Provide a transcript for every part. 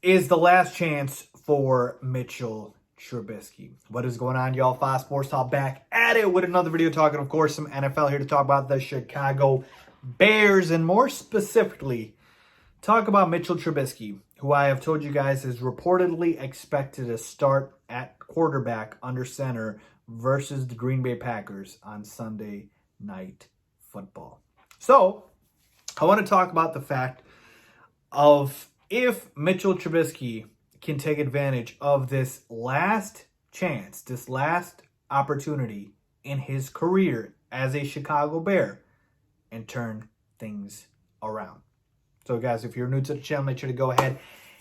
is the last chance for Mitchell Trubisky. What is going on, y'all? Faiz Sports Talk back at it with another video talking, of course, some NFL here to talk about the Chicago Bears and more specifically, talk about Mitchell Trubisky, who I have told you guys is reportedly expected to start at quarterback under center versus the Green Bay Packers on Sunday Night Football. So, I want to talk about the fact of if Mitchell Trubisky can take advantage of this last chance, this last opportunity in his career as a Chicago Bear and turn things around. So guys, if you're new to the channel, make sure to go ahead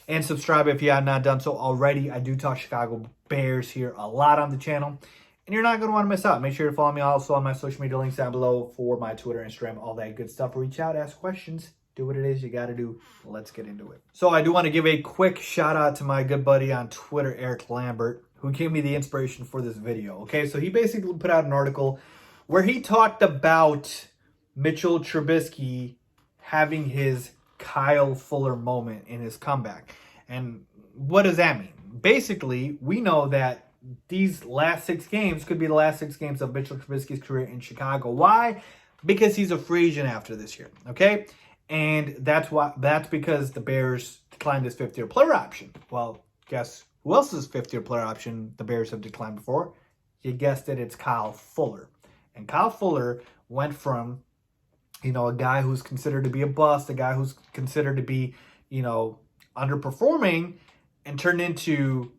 and subscribe if you have not done so already. I do talk Chicago Bears here a lot on the channel, and you're not going to want to miss out. Make sure to follow me also on my social media links down below for my Twitter, Instagram, all that good stuff. Reach out, ask questions. Do what it is you got to do. Let's get into it. So I do want to give a quick shout out to my good buddy on Twitter, Eric Lambert, who gave me the inspiration for this video. Okay, so he basically put out an article where he talked about Mitchell Trubisky having his Kyle Fuller moment in his comeback. And what does that mean? Basically, we know that these last 6 games could be the last 6 games of Mitchell Trubisky's career in Chicago. Why? Because he's a free agent after this year. Okay? And that's because the Bears declined his 5th-year player option. Well, guess who else's 5th-year player option the Bears have declined before? You guessed it, it's Kyle Fuller. And Kyle Fuller went from, a guy who's considered to be a bust, a guy who's considered to be, underperforming, and turned into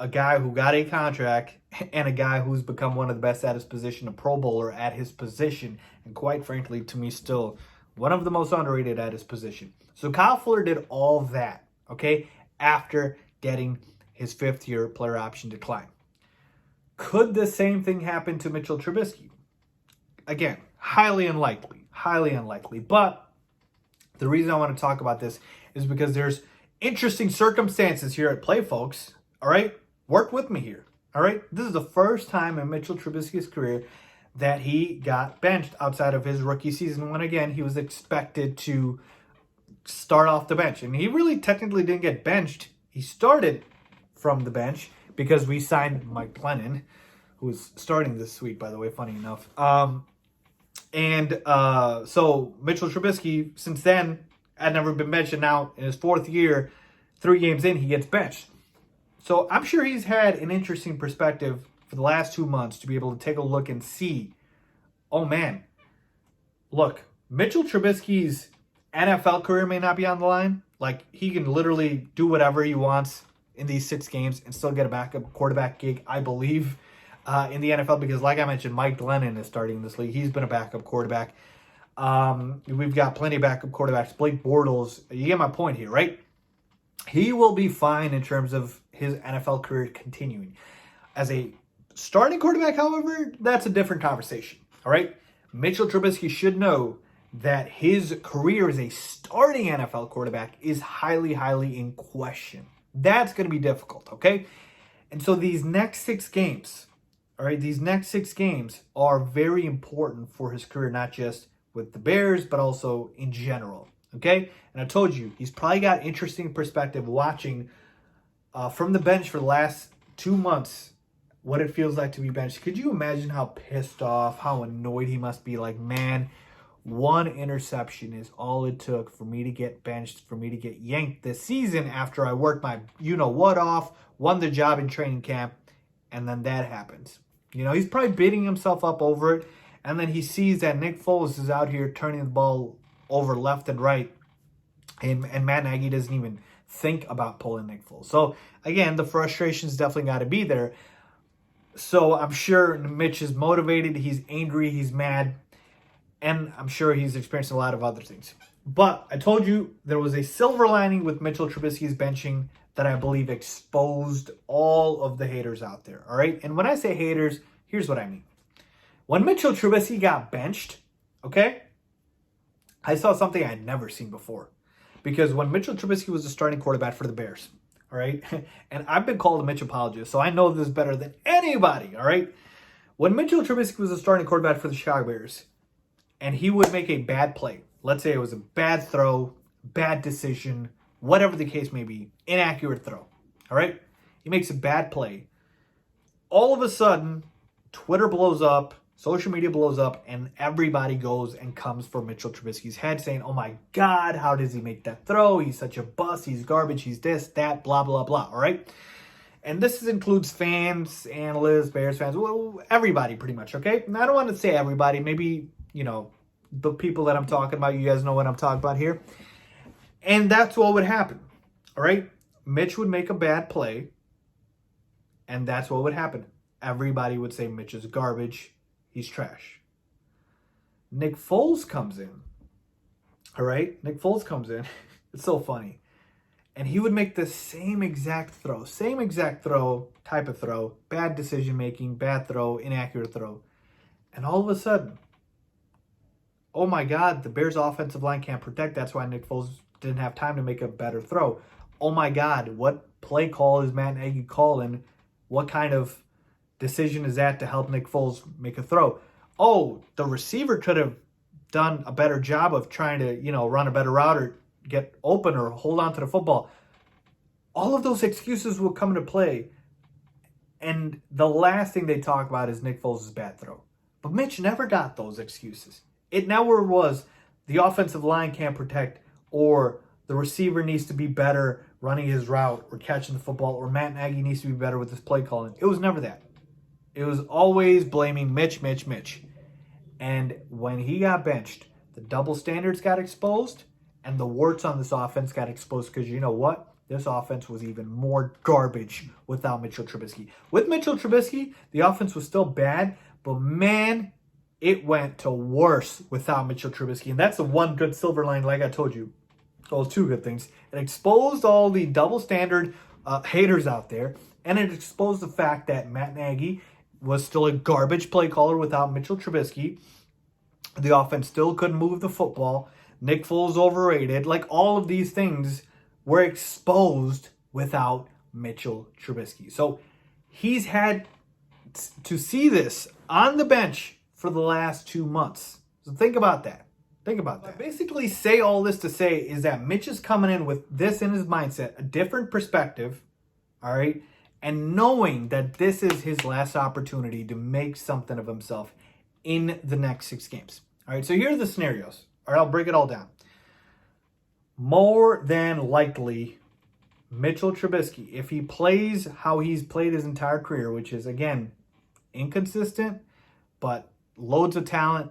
a guy who got a contract and a guy who's become one of the best at his position, a Pro Bowler at his position, and quite frankly, to me still, one of the most underrated at his position. So Kyle Fuller did all that, okay, after getting his 5th-year player option decline. Could the same thing happen to Mitchell Trubisky? Again, highly unlikely. But the reason I want to talk about this is because there's interesting circumstances here at play, folks. All right? Work with me here. All right? This is the first time in Mitchell Trubisky's career that he got benched outside of his rookie season when, again, he was expected to start off the bench. And he really technically didn't get benched. He started from the bench because we signed Mike Glennon, who is starting this week, by the way, funny enough. So Mitchell Trubisky, since then, had never been benched. And now in his 4th year, 3 games in, he gets benched. So I'm sure he's had an interesting perspective for the last 2 months to be able to take a look and see, oh man, look, Mitchell Trubisky's NFL career may not be on the line. Like, he can literally do whatever he wants in these 6 games and still get a backup quarterback gig, I believe, in the NFL. Because like I mentioned, Mike Glennon is starting in this league. He's been a backup quarterback. We've got plenty of backup quarterbacks. Blake Bortles, you get my point here, right? He will be fine in terms of his NFL career continuing. As a starting quarterback, however, that's a different conversation. All right? Mitchell Trubisky should know that his career as a starting NFL quarterback is highly in question. That's going to be difficult, okay? And so these next 6 games, all right, these next 6 games are very important for his career, not just with the Bears, but also in general, okay? And I told you, he's probably got interesting perspective watching from the bench for the last 2 months what it feels like to be benched. Could you imagine how pissed off, how annoyed he must be? Like, man, 1 interception is all it took for me to get benched, for me to get yanked this season after I worked my you-know-what off, won the job in training camp, and then that happens. He's probably beating himself up over it, and then he sees that Nick Foles is out here turning the ball over left and right, and Matt Nagy doesn't even think about pulling Nick Foles. So, again, the frustration's definitely got to be there. So I'm sure Mitch is motivated, he's angry, he's mad, and I'm sure he's experiencing a lot of other things. But I told you there was a silver lining with Mitchell Trubisky's benching that I believe exposed all of the haters out there, all right? And when I say haters, here's what I mean. When Mitchell Trubisky got benched, okay, I saw something I had never seen before. Because when Mitchell Trubisky was the starting quarterback for the Bears, all right? And I've been called a Mitch apologist, so I know this better than anybody, all right? When Mitchell Trubisky was the starting quarterback for the Chicago Bears, and he would make a bad play, let's say it was a bad throw, bad decision, whatever the case may be, inaccurate throw. All right? He makes a bad play. All of a sudden, Twitter blows up, social media blows up, and everybody goes and comes for Mitchell Trubisky's head saying, oh my God, how does he make that throw? He's such a bust. He's garbage. He's this, that, blah, blah, blah. All right? And this includes fans, analysts, Bears fans, well, everybody pretty much, okay? And I don't want to say everybody. Maybe, the people that I'm talking about, you guys know what I'm talking about here. And that's what would happen, all right? Mitch would make a bad play, and that's what would happen. Everybody would say Mitch is garbage. He's trash. Nick Foles comes in, all right? Nick Foles comes in. It's so funny. And he would make the same exact throw, type of throw, bad decision-making, bad throw, inaccurate throw. And all of a sudden, oh my God, the Bears' offensive line can't protect. That's why Nick Foles didn't have time to make a better throw. Oh my God, what play call is Matt Nagy calling? What kind of decision is that to help Nick Foles make a throw? Oh, the receiver could have done a better job of trying to, run a better route or get open or hold on to the football. All of those excuses will come into play. And the last thing they talk about is Nick Foles' bad throw. But Mitch never got those excuses. It never was the offensive line can't protect or the receiver needs to be better running his route or catching the football or Matt Nagy needs to be better with his play calling. It was never that. It was always blaming Mitch. And when he got benched, the double standards got exposed and the warts on this offense got exposed because you know what? This offense was even more garbage without Mitchell Trubisky. With Mitchell Trubisky, the offense was still bad, but man, it went to worse without Mitchell Trubisky. And that's the one good silver line, like I told you. Well, two good things. It exposed all the double standard haters out there, and it exposed the fact that Matt Nagy was still a garbage play caller without Mitchell Trubisky. The offense still couldn't move the football. Nick Foles overrated. Like all of these things were exposed without Mitchell Trubisky. So he's had to see this on the bench for the last 2 months. So think about that. I basically say all this to say is that Mitch is coming in with this in his mindset, a different perspective, all right? And knowing that this is his last opportunity to make something of himself in the next 6 games. All right, so here are the scenarios. All right, I'll break it all down. More than likely, Mitchell Trubisky, if he plays how he's played his entire career, which is, again, inconsistent, but loads of talent.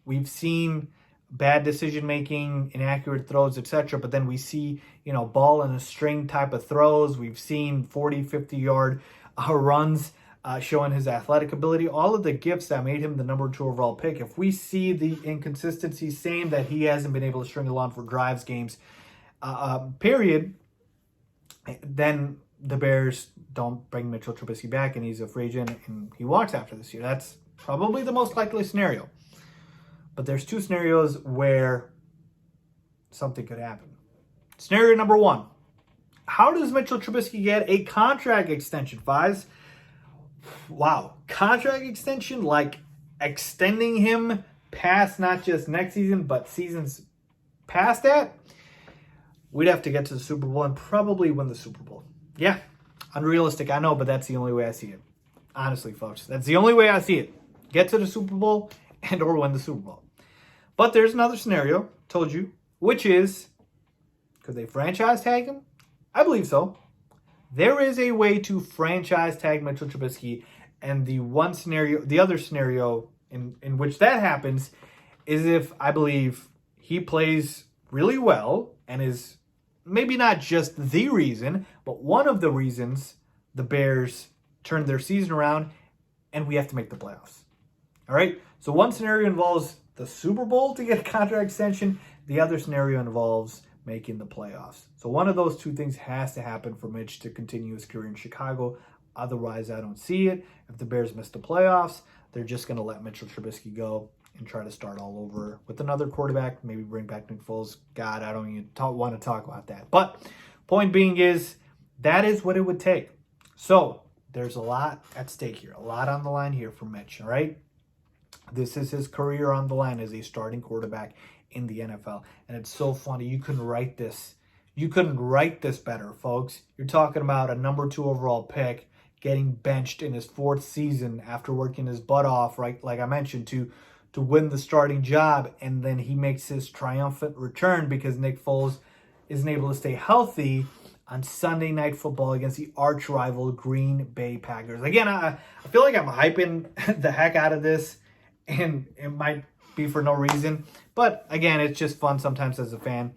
We've seen bad decision-making, inaccurate throws, etc. But then we see, ball in a string type of throws. We've seen 40, 50-yard runs showing his athletic ability. All of the gifts that made him the number 2 overall pick. If we see the inconsistency, same that he hasn't been able to string along for drives, games, period, then the Bears don't bring Mitchell Trubisky back and he's a free agent and he walks after this year. That's probably the most likely scenario. But there's 2 scenarios where something could happen. Scenario number 1. How does Mitchell Trubisky get a contract extension, Faiz? Wow. Contract extension, like extending him past not just next season, but seasons past that? We'd have to get to the Super Bowl and probably win the Super Bowl. Yeah, unrealistic, I know, but that's the only way I see it. Honestly, folks, that's the only way I see it. Get to the Super Bowl and or win the Super Bowl. But there's another scenario, told you, which is, could they franchise tag him? I believe so. There is a way to franchise tag Mitchell Trubisky, and the other scenario in which that happens is if I believe he plays really well and is maybe not just the reason, but one of the reasons the Bears turned their season around and we have to make the playoffs. All right? So one scenario involves the Super Bowl to get a contract extension. The other scenario involves making the playoffs. So one of those 2 things has to happen for Mitch to continue his career in Chicago. Otherwise, I don't see it. If the Bears miss the playoffs, they're just going to let Mitchell Trubisky go and try to start all over with another quarterback, maybe bring back Nick Foles. God, I don't even want to talk about that. But point being is, that is what it would take. So there's a lot at stake here, a lot on the line here for Mitch, all right? This is his career on the line as a starting quarterback in the NFL. And it's so funny. You can write this. You couldn't write this better, folks. You're talking about a number 2 overall pick getting benched in his 4th season after working his butt off, right? Like I mentioned, to win the starting job, and then he makes his triumphant return because Nick Foles isn't able to stay healthy on Sunday Night Football against the arch rival Green Bay Packers. Again, I feel like I'm hyping the heck out of this, and it might be for no reason. But again, it's just fun sometimes as a fan.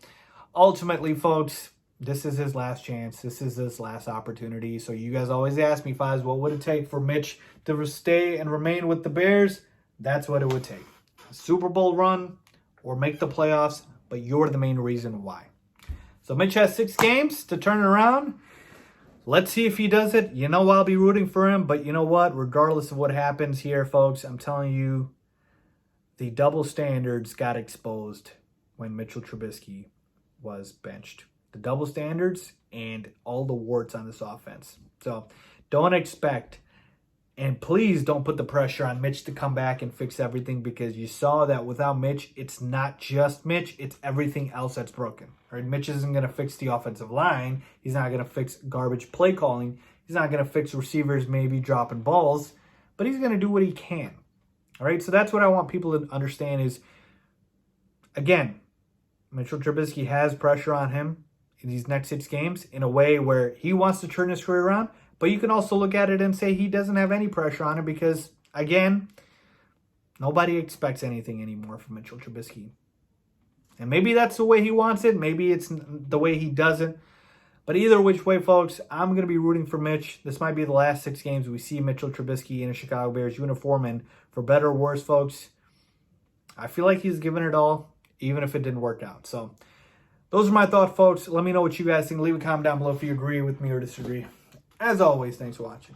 Ultimately, folks, this is his last chance. This is his last opportunity. So you guys always ask me, Faiz, what would it take for Mitch to stay and remain with the Bears? That's what it would take. A Super Bowl run or make the playoffs, but you're the main reason why. So Mitch has 6 games to turn it around. Let's see if he does it. You know I'll be rooting for him, but you know what? Regardless of what happens here, folks, I'm telling you, the double standards got exposed when Mitchell Trubisky was benched. The double standards and all the warts on this offense. So don't expect, and please don't put the pressure on Mitch to come back and fix everything, because you saw that without Mitch, it's not just Mitch, it's everything else that's broken. Right? Mitch isn't going to fix the offensive line. He's not going to fix garbage play calling. He's not going to fix receivers maybe dropping balls, but he's going to do what he can. All right, so that's what I want people to understand is, again, Mitchell Trubisky has pressure on him in these next 6 games in a way where he wants to turn his career around, but you can also look at it and say he doesn't have any pressure on him because, again, nobody expects anything anymore from Mitchell Trubisky. And maybe that's the way he wants it. Maybe it's the way he doesn't. But either which way, folks, I'm going to be rooting for Mitch. This might be the last 6 games we see Mitchell Trubisky in a Chicago Bears uniform. And for better or worse, folks, I feel like he's given it all, even if it didn't work out. So those are my thoughts, folks. Let me know what you guys think. Leave a comment down below if you agree with me or disagree. As always, thanks for watching.